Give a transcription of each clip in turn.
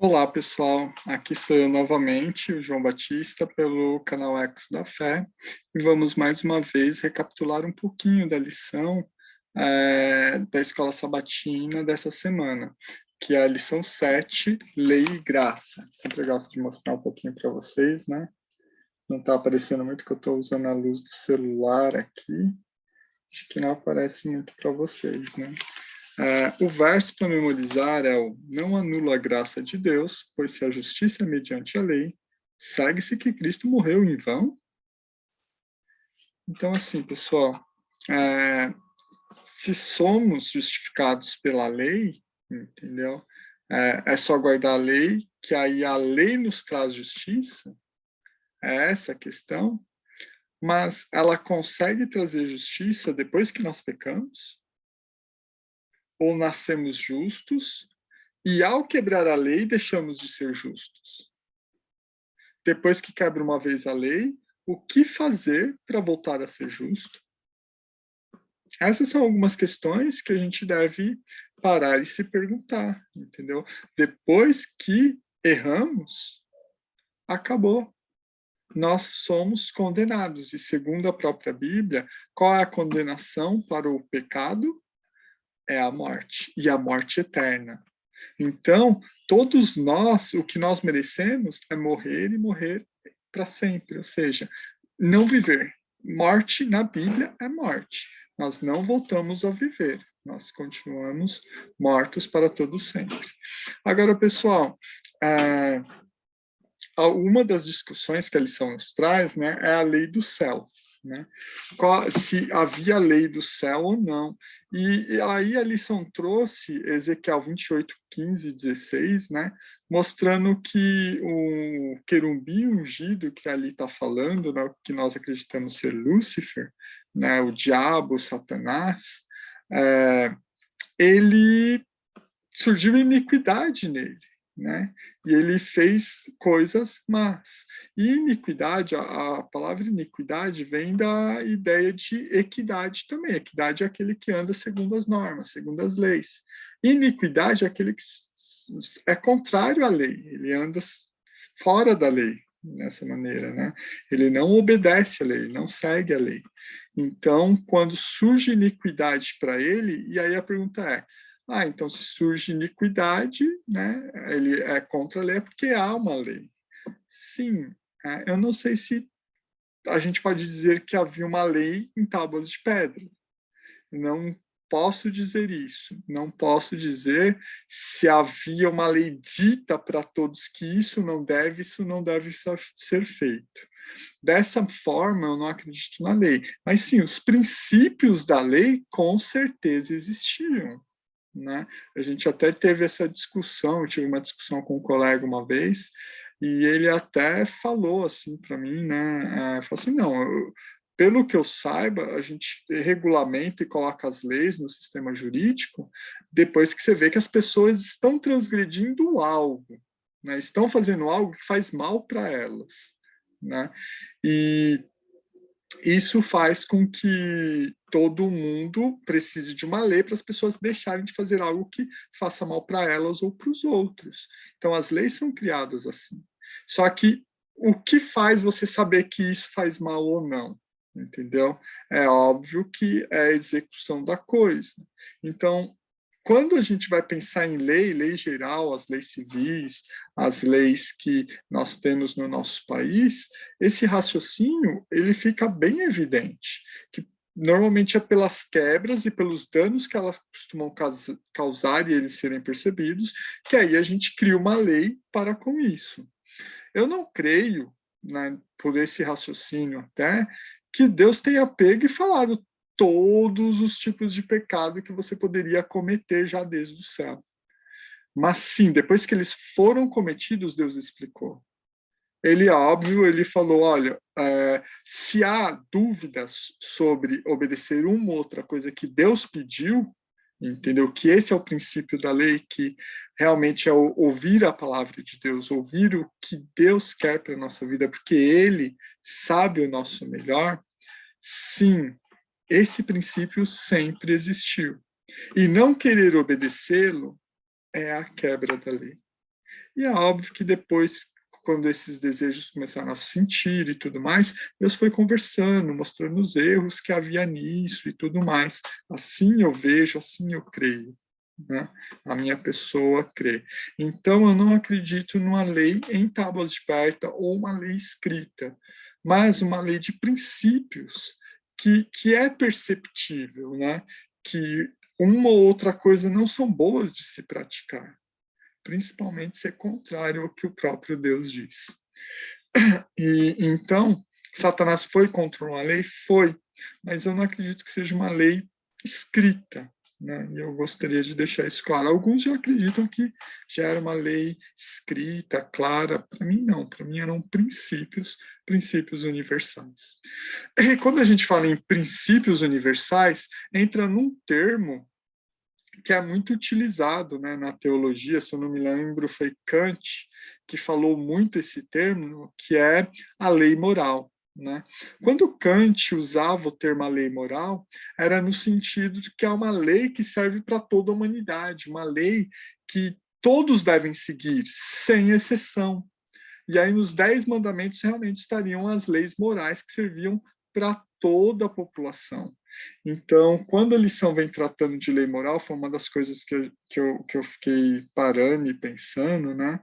Olá, pessoal. Aqui sou eu novamente, o João Batista, pelo canal Ecos da Fé, e vamos mais uma vez recapitular um pouquinho da lição da Escola Sabatina dessa semana, que é a lição 7, Lei e Graça. Sempre gosto de mostrar um pouquinho para vocês, né? Não está aparecendo muito que eu estou usando a luz do celular aqui. Acho que não aparece muito para vocês, né? O verso para memorizar é o não anula a graça de Deus, pois se a justiça é mediante a lei, segue-se que Cristo morreu em vão? Então, assim, pessoal, se somos justificados pela lei, entendeu? É só guardar a lei, que aí a lei nos traz justiça, é essa a questão, mas ela consegue trazer justiça depois que nós pecamos? Ou nascemos justos e ao quebrar a lei deixamos de ser justos? Depois que quebra uma vez a lei, o que fazer para voltar a ser justo? Essas são algumas questões que a gente deve parar e se perguntar, entendeu? Depois que erramos, acabou. Nós somos condenados. E segundo a própria Bíblia, qual é a condenação para o pecado? É a morte, e a morte eterna. Então, todos nós, o que nós merecemos é morrer e morrer para sempre, ou seja, não viver. Morte na Bíblia é morte. Nós não voltamos a viver. Nós continuamos mortos para todo sempre. Agora, pessoal, uma das discussões que a lição nos traz, né, é a lei do céu. Né? Se havia lei do céu ou não. E aí a lição trouxe Ezequiel 28, 15 e 16, né? Mostrando que o querubim ungido que ali está falando, né? Que nós acreditamos ser Lúcifer, né? O diabo, Satanás, ele surgiu iniquidade nele. Né? E ele fez coisas más. E iniquidade, a palavra iniquidade vem da ideia de equidade também. Equidade é aquele que anda segundo as normas, segundo as leis. Iniquidade é aquele que é contrário à lei, ele anda fora da lei, dessa maneira, né? Ele não obedece à lei, ele não segue a lei. Então, quando surge iniquidade para ele, e aí a pergunta é, então se surge iniquidade, né, ele é contra a lei porque há uma lei. Sim, eu não sei se a gente pode dizer que havia uma lei em tábuas de pedra. Não posso dizer isso. Não posso dizer se havia uma lei dita para todos que isso não deve ser feito. Dessa forma, eu não acredito na lei. Mas sim, os princípios da lei com certeza existiam. Né? A gente até teve essa discussão, eu tive uma discussão com um colega uma vez, e ele até falou assim para mim, né? Falou assim, não, pelo que eu saiba, a gente regulamenta e coloca as leis no sistema jurídico depois que você vê que as pessoas estão transgredindo algo, né? Estão fazendo algo que faz mal para elas, né? E isso faz com que todo mundo precise de uma lei para as pessoas deixarem de fazer algo que faça mal para elas ou para os outros. Então, as leis são criadas assim. Só que o que faz você saber que isso faz mal ou não? Entendeu? É óbvio que é a execução da coisa. Então, quando a gente vai pensar em lei geral, as leis civis, as leis que nós temos no nosso país, esse raciocínio ele fica bem evidente, que normalmente é pelas quebras e pelos danos que elas costumam causar e eles serem percebidos, que aí a gente cria uma lei para com isso. Eu não creio, né, por esse raciocínio até, que Deus tenha pego e falado todos os tipos de pecado que você poderia cometer já desde o céu. Mas sim, depois que eles foram cometidos, Deus explicou. Ele, óbvio, ele falou, olha, se há dúvidas sobre obedecer uma ou outra coisa que Deus pediu, entendeu? Que esse é o princípio da lei, que realmente é ouvir a palavra de Deus, ouvir o que Deus quer para a nossa vida, porque Ele sabe o nosso melhor. Sim, esse princípio sempre existiu. E não querer obedecê-lo é a quebra da lei. E é óbvio que depois, quando esses desejos começaram a se sentir e tudo mais, Deus foi conversando, mostrando os erros que havia nisso e tudo mais. Assim eu vejo, assim eu creio. Né? A minha pessoa crê. Então, eu não acredito numa lei em tábuas de pedra ou uma lei escrita, mas uma lei de princípios que é perceptível, né? Que uma ou outra coisa não são boas de se praticar, principalmente se é contrário ao que o próprio Deus diz. E então, Satanás foi contra uma lei? Foi, mas eu não acredito que seja uma lei escrita, né? E eu gostaria de deixar isso claro. Alguns já acreditam que já era uma lei escrita, clara. Para mim, não. Para mim, eram princípios, princípios universais. E quando a gente fala em princípios universais, entra num termo que é muito utilizado, né, na teologia, se eu não me lembro, foi Kant que falou muito esse termo, que é a lei moral. Né? Quando Kant usava o termo a lei moral, era no sentido de que é uma lei que serve para toda a humanidade, uma lei que todos devem seguir, sem exceção. E aí, nos 10 mandamentos, realmente estariam as leis morais que serviam para toda a população. Então, quando a lição vem tratando de lei moral, foi uma das coisas que eu fiquei parando e pensando, né?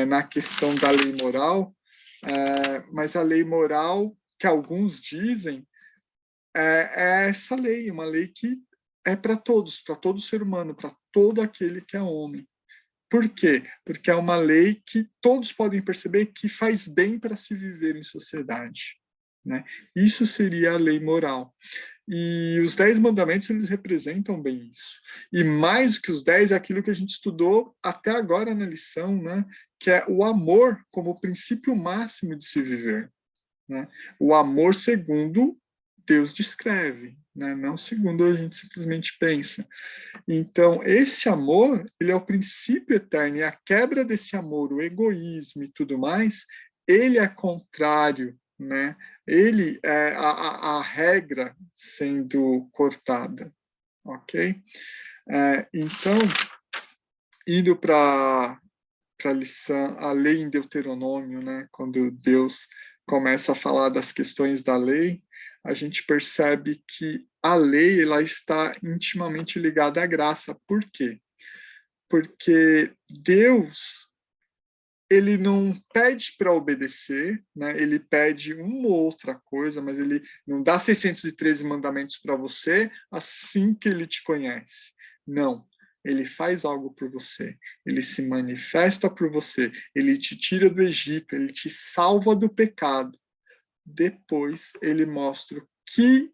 Na questão da lei moral, mas a lei moral que alguns dizem é essa lei, uma lei que é para todos, para todo ser humano, para todo aquele que é homem. Por quê? Porque é uma lei que todos podem perceber que faz bem para se viver em sociedade. Né? Isso seria a lei moral. E os 10 mandamentos, eles representam bem isso. E mais do que os 10 é aquilo que a gente estudou até agora na lição, né? Que é o amor como princípio máximo de se viver. Né? O amor segundo Deus descreve, né? Não segundo a gente simplesmente pensa. Então, esse amor, ele é o princípio eterno, e a quebra desse amor, o egoísmo e tudo mais, ele é contrário, né? Ele é a regra sendo cortada, ok? Então, indo para a lição, a lei em Deuteronômio, né? Quando Deus começa a falar das questões da lei, a gente percebe que a lei ela está intimamente ligada à graça. Por quê? Porque Deus ele não pede para obedecer, né? Ele pede uma ou outra coisa, mas ele não dá 613 mandamentos para você assim que ele te conhece. Não. Ele faz algo por você, ele se manifesta por você, ele te tira do Egito, ele te salva do pecado. Depois ele mostra o que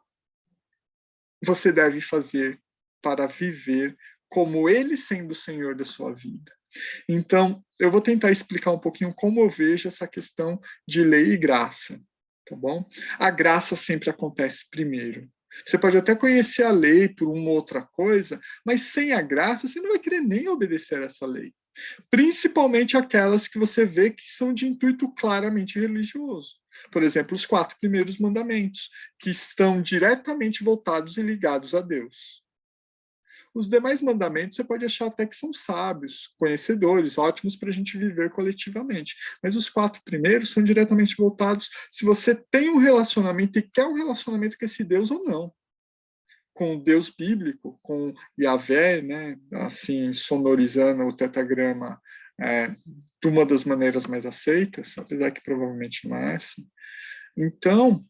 você deve fazer para viver como ele sendo o Senhor da sua vida. Então, eu vou tentar explicar um pouquinho como eu vejo essa questão de lei e graça, tá bom? A graça sempre acontece primeiro. Você pode até conhecer a lei por uma outra coisa, mas sem a graça você não vai querer nem obedecer essa lei. Principalmente aquelas que você vê que são de intuito claramente religioso. Por exemplo, os 4 primeiros mandamentos, que estão diretamente voltados e ligados a Deus. Os demais mandamentos você pode achar até que são sábios, conhecedores, ótimos para a gente viver coletivamente. Mas os 4 primeiros são diretamente voltados se você tem um relacionamento e quer um relacionamento com esse Deus ou não. Com o Deus bíblico, com Yahvé, né, assim, sonorizando o tetagrama de uma das maneiras mais aceitas, apesar que provavelmente não é essa. Então,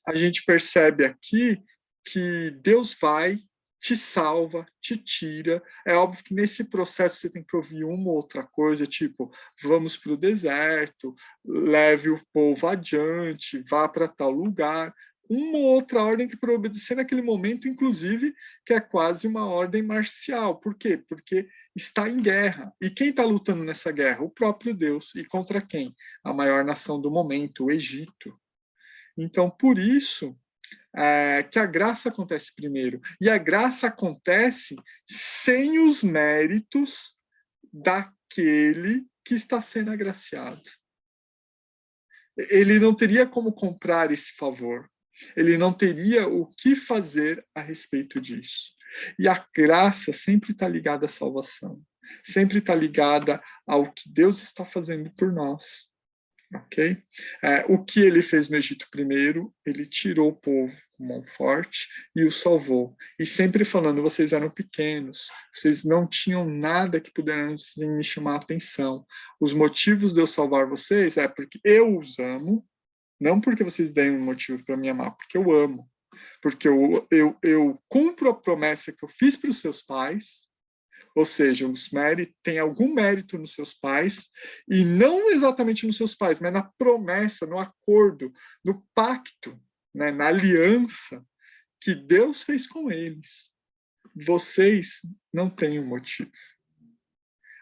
a gente percebe aqui que Deus vai, te salva, te tira. É óbvio que nesse processo você tem que ouvir uma ou outra coisa, tipo, vamos para o deserto, leve o povo adiante, vá para tal lugar. Uma ou outra ordem que, para obedecer naquele momento, inclusive, que é quase uma ordem marcial. Por quê? Porque está em guerra. E quem está lutando nessa guerra? O próprio Deus. E contra quem? A maior nação do momento, o Egito. Então, por isso que a graça acontece primeiro. E a graça acontece sem os méritos daquele que está sendo agraciado. Ele não teria como comprar esse favor. Ele não teria o que fazer a respeito disso. E a graça sempre está ligada à salvação. sempre está ligada ao que Deus está fazendo por nós. Ok? O que ele fez no Egito primeiro, ele tirou o povo com mão forte e o salvou. E sempre falando, vocês eram pequenos, vocês não tinham nada que pudesse me chamar a atenção. Os motivos de eu salvar vocês é porque eu os amo, não porque vocês deem um motivo para me amar, porque eu amo. Porque eu cumpro a promessa que eu fiz para os seus pais, ou seja, os méritos, tem algum mérito nos seus pais, e não exatamente nos seus pais, mas na promessa, no acordo, no pacto, né, na aliança que Deus fez com eles. Vocês não têm um motivo.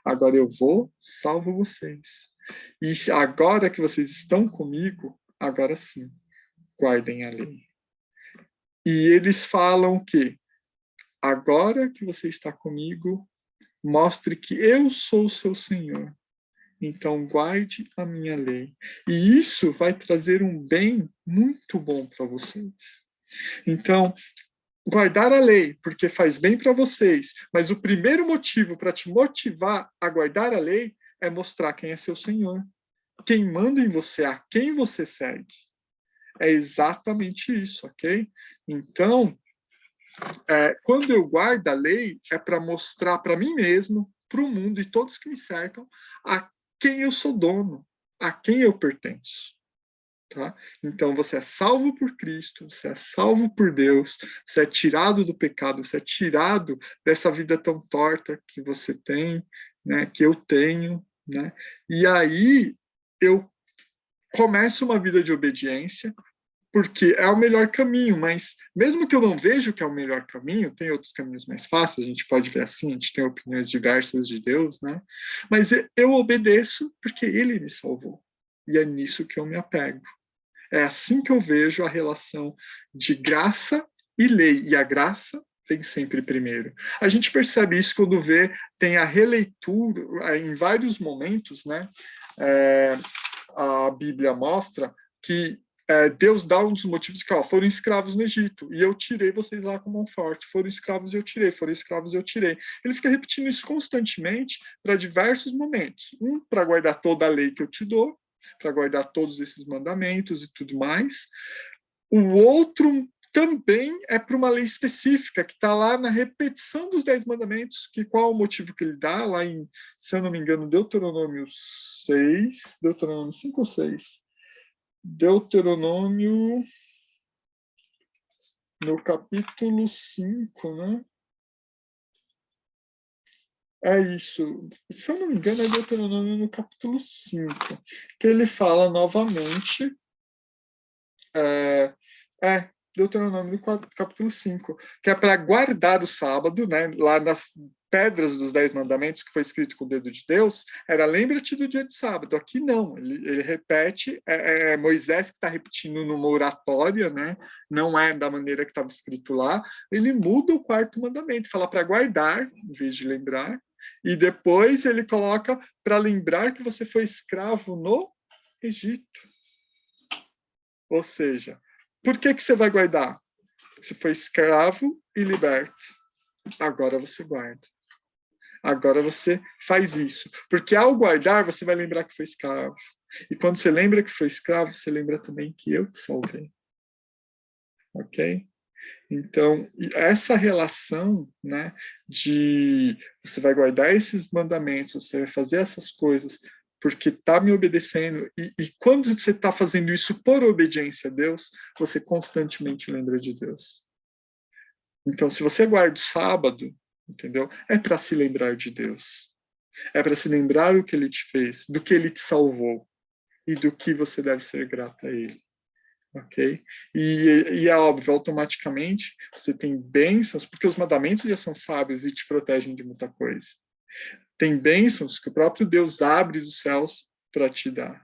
Agora eu vou, salvo vocês. E agora que vocês estão comigo, agora sim, guardem a lei. E eles falam que agora que você está comigo, mostre que eu sou o seu Senhor. Então, guarde a minha lei. E isso vai trazer um bem muito bom para vocês. Então, guardar a lei, porque faz bem para vocês. Mas o primeiro motivo para te motivar a guardar a lei é mostrar quem é seu Senhor. Quem manda em você, a quem você segue. É exatamente isso, ok? Então, quando eu guardo a lei, é para mostrar para mim mesmo, para o mundo e todos que me cercam, a quem eu sou dono, a quem eu pertenço. Tá? Então, você é salvo por Cristo, você é salvo por Deus, você é tirado do pecado, você é tirado dessa vida tão torta que você tem, né, que eu tenho. Né? E aí, eu começo uma vida de obediência, porque é o melhor caminho, mas mesmo que eu não veja que é o melhor caminho, tem outros caminhos mais fáceis, a gente pode ver assim, a gente tem opiniões diversas de Deus, né? Mas eu obedeço porque Ele me salvou. E é nisso que eu me apego. É assim que eu vejo a relação de graça e lei. E a graça vem sempre primeiro. A gente percebe isso quando vê, tem a releitura, em vários momentos, né? A Bíblia mostra que Deus dá um dos motivos que foram escravos no Egito, e eu tirei vocês lá com mão forte. Foram escravos e eu tirei, foram escravos e eu tirei. Ele fica repetindo isso constantemente para diversos momentos. Um, para guardar toda a lei que eu te dou, para guardar todos esses mandamentos e tudo mais. O outro também é para uma lei específica, que está lá na repetição dos 10 mandamentos, que qual o motivo que ele dá, lá em, se eu não me engano, Deuteronômio 6, Deuteronômio 5 ou 6? Deuteronômio, no capítulo 5, né? É isso. Se eu não me engano, é Deuteronômio no capítulo 5, que ele fala novamente. Deuteronômio capítulo 5, que é para guardar o sábado, né? Lá nas pedras dos 10 mandamentos, que foi escrito com o dedo de Deus, era lembra-te do dia de sábado. Aqui não, ele repete, Moisés que está repetindo numa oratória, né? Não é da maneira que estava escrito lá, ele muda o quarto mandamento, fala para guardar, em vez de lembrar, e depois ele coloca para lembrar que você foi escravo no Egito. Ou seja, por que você vai guardar? Você foi escravo e liberto. Agora você guarda. Agora você faz isso. Porque ao guardar, você vai lembrar que foi escravo. E quando você lembra que foi escravo, você lembra também que eu te salvei. Ok? Então, essa relação, né, de você vai guardar esses mandamentos, você vai fazer essas coisas porque está me obedecendo, e quando você está fazendo isso por obediência a Deus, você constantemente lembra de Deus. Então, se você guarda o sábado, entendeu? É para se lembrar de Deus. É para se lembrar o que Ele te fez, do que Ele te salvou e do que você deve ser grato a Ele. Ok? E é óbvio, automaticamente você tem bênçãos, porque os mandamentos já são sábios e te protegem de muita coisa. Tem bênçãos que o próprio Deus abre dos céus para te dar.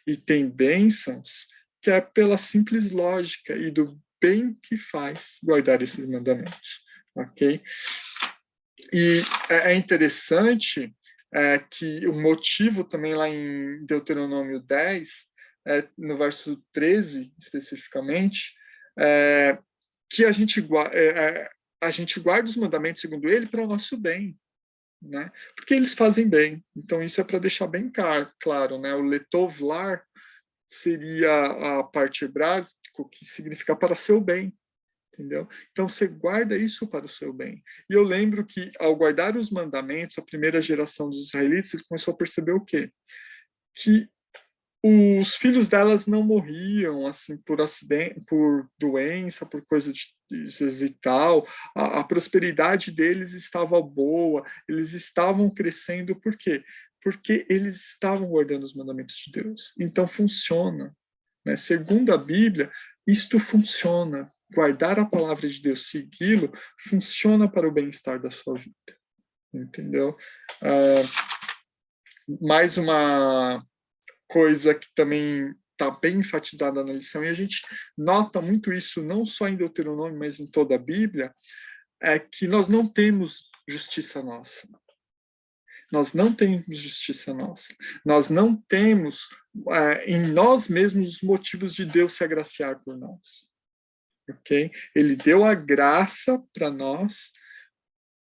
E tem bênçãos que é pela simples lógica e do bem que faz guardar esses mandamentos. Ok? E é interessante que o motivo também lá em Deuteronômio 10, no verso 13 especificamente, que a gente guarda os mandamentos segundo ele para o nosso bem. né? Porque eles fazem bem. Então, isso é para deixar bem claro, né? O letovlar seria a parte hebraica, que significa para seu bem, entendeu? Então, você guarda isso para o seu bem. E eu lembro que, ao guardar os mandamentos, a primeira geração dos israelitas começou a perceber o quê? Que os filhos delas não morriam assim por acidente, por doença, por coisas e tal. A prosperidade deles estava boa, eles estavam crescendo. Por quê? Porque eles estavam guardando os mandamentos de Deus. Então funciona, né? Segundo a Bíblia, isto funciona. Guardar a palavra de Deus, segui-lo, funciona para o bem-estar da sua vida. Entendeu? Mais uma coisa que também está bem enfatizada na lição, e a gente nota muito isso não só em Deuteronômio, mas em toda a Bíblia, é que nós não temos justiça nossa. Nós não temos justiça nossa. Nós não temos em nós mesmos os motivos de Deus se agraciar por nós. Ok? Ele deu a graça para nós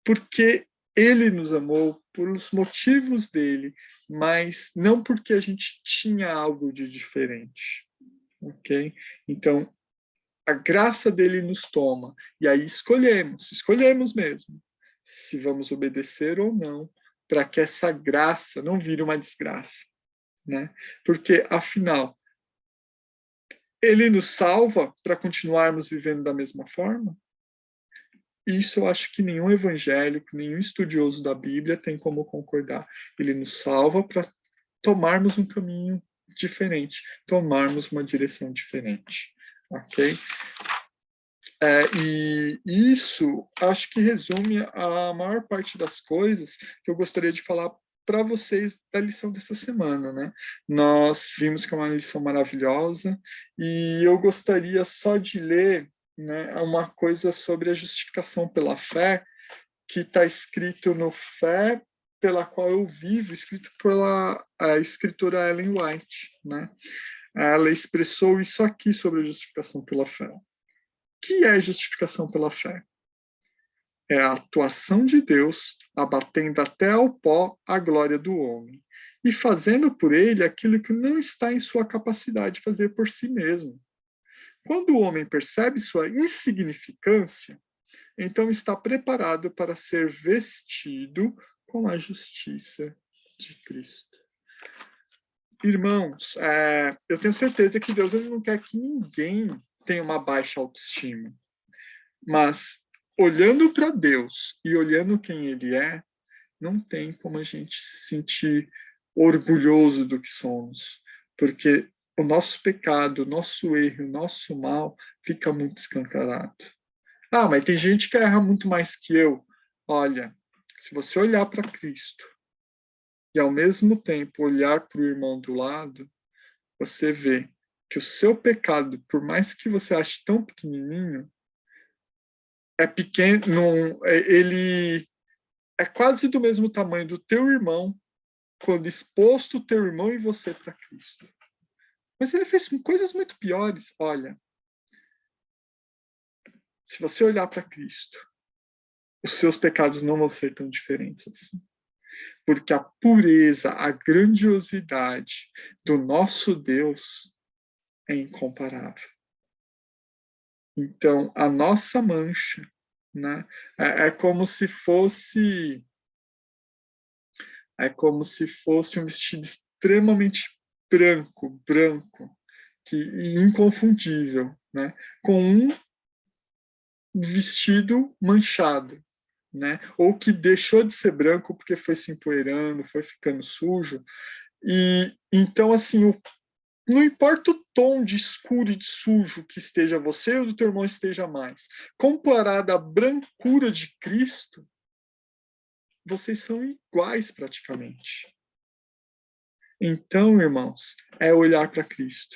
porque ele nos amou por os motivos dele, mas não porque a gente tinha algo de diferente, ok? Então, a graça dele nos toma, e aí escolhemos mesmo, se vamos obedecer ou não, para que essa graça não vire uma desgraça, né? Porque, afinal, ele nos salva para continuarmos vivendo da mesma forma? Isso eu acho que nenhum evangélico, nenhum estudioso da Bíblia tem como concordar. Ele nos salva para tomarmos um caminho diferente, tomarmos uma direção diferente, ok? E isso acho que resume a maior parte das coisas que eu gostaria de falar para vocês da lição dessa semana, né? Nós vimos que é uma lição maravilhosa e eu gostaria só de ler, né, uma coisa sobre a justificação pela fé, que está escrito no Fé pela qual eu vivo, escrito pela a escritora Ellen White, né? Ela expressou isso aqui sobre a justificação pela fé. O que é justificação pela fé? É a atuação de Deus abatendo até ao pó a glória do homem e fazendo por ele aquilo que não está em sua capacidade de fazer por si mesmo. Quando o homem percebe sua insignificância, então está preparado para ser vestido com a justiça de Cristo. Irmãos, eu tenho certeza que Deus ele não quer que ninguém tenha uma baixa autoestima, mas olhando para Deus e olhando quem Ele é, não tem como a gente se sentir orgulhoso do que somos, porque o nosso pecado, o nosso erro, o nosso mal fica muito escancarado. Ah, mas tem gente que erra muito mais que eu. Olha, se você olhar para Cristo e ao mesmo tempo olhar para o irmão do lado, você vê que o seu pecado, por mais que você ache tão pequenininho, é pequeno, não, ele é quase do mesmo tamanho do teu irmão quando exposto o teu irmão e você para Cristo. Mas ele fez coisas muito piores. Olha, se você olhar para Cristo, os seus pecados não vão ser tão diferentes assim. Porque a pureza, a grandiosidade do nosso Deus é incomparável. Então, a nossa mancha, né, é como se fosse um vestido extremamente branco, que inconfundível, né, com um vestido manchado, né, ou que deixou de ser branco porque foi se empoeirando, foi ficando sujo. E então, assim, não importa o tom de escuro e de sujo que esteja você ou do teu irmão esteja mais, comparado à brancura de Cristo, vocês são iguais praticamente. Então, irmãos, é olhar para Cristo.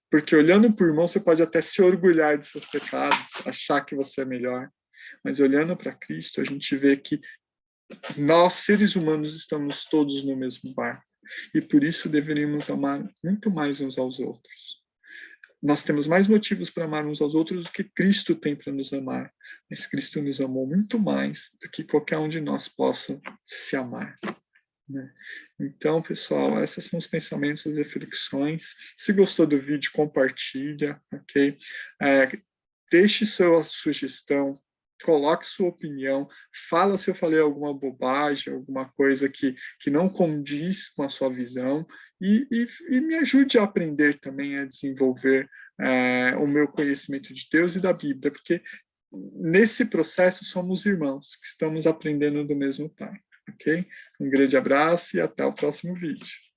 Porque olhando para o irmão, você pode até se orgulhar de seus pecados, achar que você é melhor. Mas olhando para Cristo, a gente vê que nós, seres humanos, estamos todos no mesmo barco. E por isso deveríamos amar muito mais uns aos outros. nós temos mais motivos para amar uns aos outros do que Cristo tem para nos amar. Mas Cristo nos amou muito mais do que qualquer um de nós possa se amar. Né? Então, pessoal, esses são os pensamentos, as reflexões. Se gostou do vídeo, compartilha, ok? Deixe sua sugestão, coloque sua opinião, fala se eu falei alguma bobagem, alguma coisa que não condiz com a sua visão, e me ajude a aprender também, a desenvolver o meu conhecimento de Deus e da Bíblia, porque nesse processo somos irmãos, que estamos aprendendo do mesmo Pai, ok? Um grande abraço e até o próximo vídeo.